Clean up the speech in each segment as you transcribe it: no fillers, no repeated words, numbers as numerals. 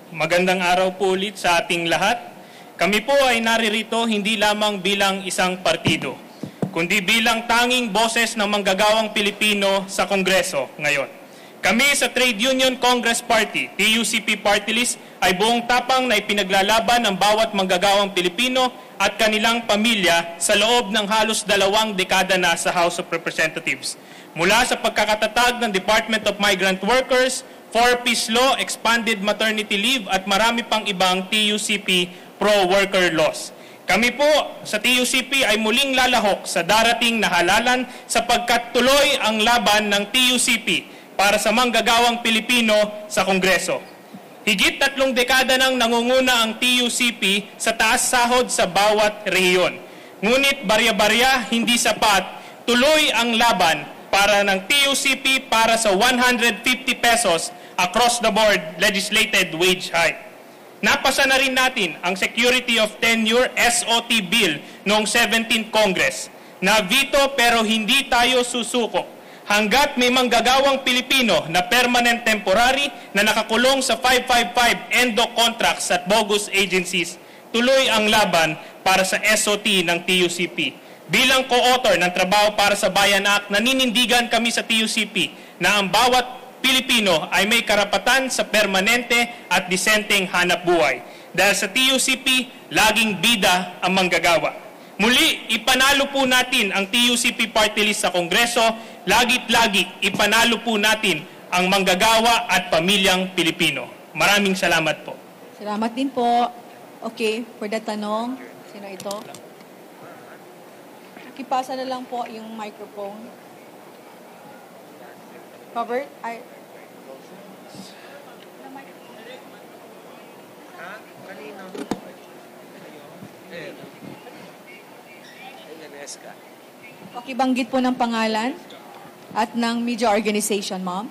Magandang araw po ulit sa ating lahat. Kami po ay naririto hindi lamang bilang isang partido, kundi bilang tanging boses ng manggagawang Pilipino sa Kongreso ngayon. Kami sa Trade Union Congress Party, TUCP Party List, ay buong tapang na ipinaglalaban ng bawat manggagawang Pilipino at kanilang pamilya sa loob ng halos 2 dekada na sa House of Representatives. Mula sa pagkakatatag ng Department of Migrant Workers, 4-piece law, expanded maternity leave at marami pang ibang TUCP pro-worker laws. Kami po sa TUCP ay muling lalahok sa darating na halalan sapagkat tuloy ang laban ng TUCP para sa manggagawang Pilipino sa Kongreso. Higit 3 dekada nang nangunguna ang TUCP sa taas sahod sa bawat rehiyon. Ngunit barya-barya hindi sapat, tuloy ang laban para ng TUCP para sa 150 pesos across the board legislated wage hike. Napasa na rin natin ang Security of Tenure SOT Bill noong 17th Congress. Na veto pero hindi tayo susuko hanggat may manggagawang Pilipino na permanent temporary na nakakulong sa 555 endo contracts at bogus agencies. Tuloy ang laban para sa SOT ng TUCP. Bilang co-author ng Trabaho para sa Bayan Act, naninindigan kami sa TUCP na ang bawat Pilipino ay may karapatan sa permanente at disenteng hanap buhay. Dahil sa TUCP, laging bida ang manggagawa. Muli, ipanalo po natin ang TUCP party list sa Kongreso. Lagit-lagi, ipanalo po natin ang manggagawa at pamilyang Pilipino. Maraming salamat po. Salamat din po. Okay, for the tanong, sino ito? Kipasa na lang po yung microphone. Covered? Ay. Kanino? Pakibanggit po ng pangalan at ng media organization, ma'am.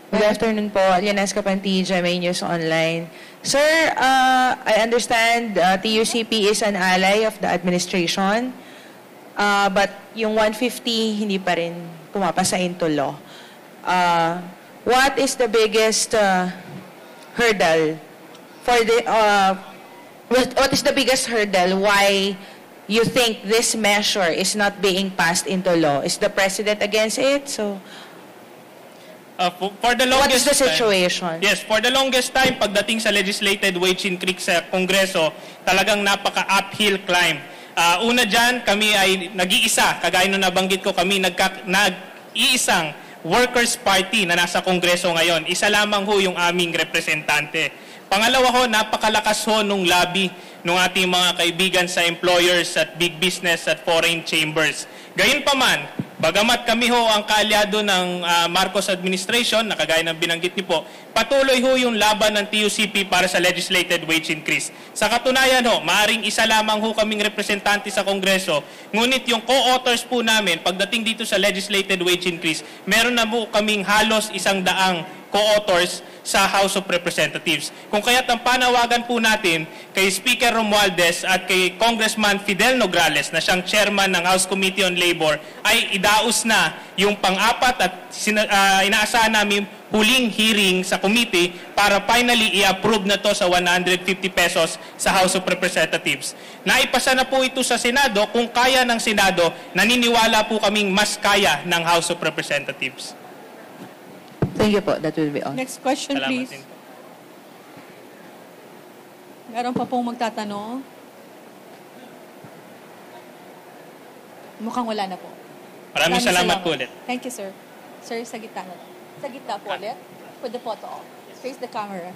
Good afternoon po. Lianesca Pantilla, May News Online. Sir, I understand TUCP is an ally of the administration, but yung 150 hindi pa rin pumapasa into law. What is the biggest hurdle for the what is the biggest hurdle why you think this measure is not being passed into law? Is the president against it? So For the longest what is the situation? Yes, for the longest time, pagdating sa legislated wage increase sa Kongreso, talagang napaka-uphill climb. Una dyan, kami ay nag-iisa, kagaya nung nabanggit ko, kami nag-iisang Workers' Party na nasa Kongreso ngayon. Isa lamang ho yung aming representante. Pangalawa ho, napakalakas ho nung lobby ng ating mga kaibigan sa employers at big business at foreign chambers. Gayunpaman, bagamat kami ho ang kaalyado ng Marcos administration, na kagaya ng binanggit niyo po, patuloy ho yung laban ng TUCP para sa legislated wage increase. Sa katunayan ho, maaring isa lamang ho kaming representante sa Kongreso, ngunit yung co-authors po namin, pagdating dito sa legislated wage increase, meron na po kaming halos 100 co-authors sa House of Representatives. Kung kaya't ang panawagan po natin kay Speaker Romualdez at kay Congressman Fidel Nograles na siyang chairman ng House Committee on Labor ay idaos na yung pang-apat at inaasahan namin huling hearing sa committee para finally i-approve na to sa 150 pesos sa House of Representatives. Naipasa na po ito sa Senado. Kung kaya ng Senado, naniniwala po kaming mas kaya ng House of Representatives. Thank you po. That will be all. Next question, Salamat please. din po. Meron pa pong magtatanong? Mukhang wala na po. Maraming salamat po ulit. Thank you, sir. Sir, sa gitna na lang. Sa gitna po ulit. For the photo op. Face the camera.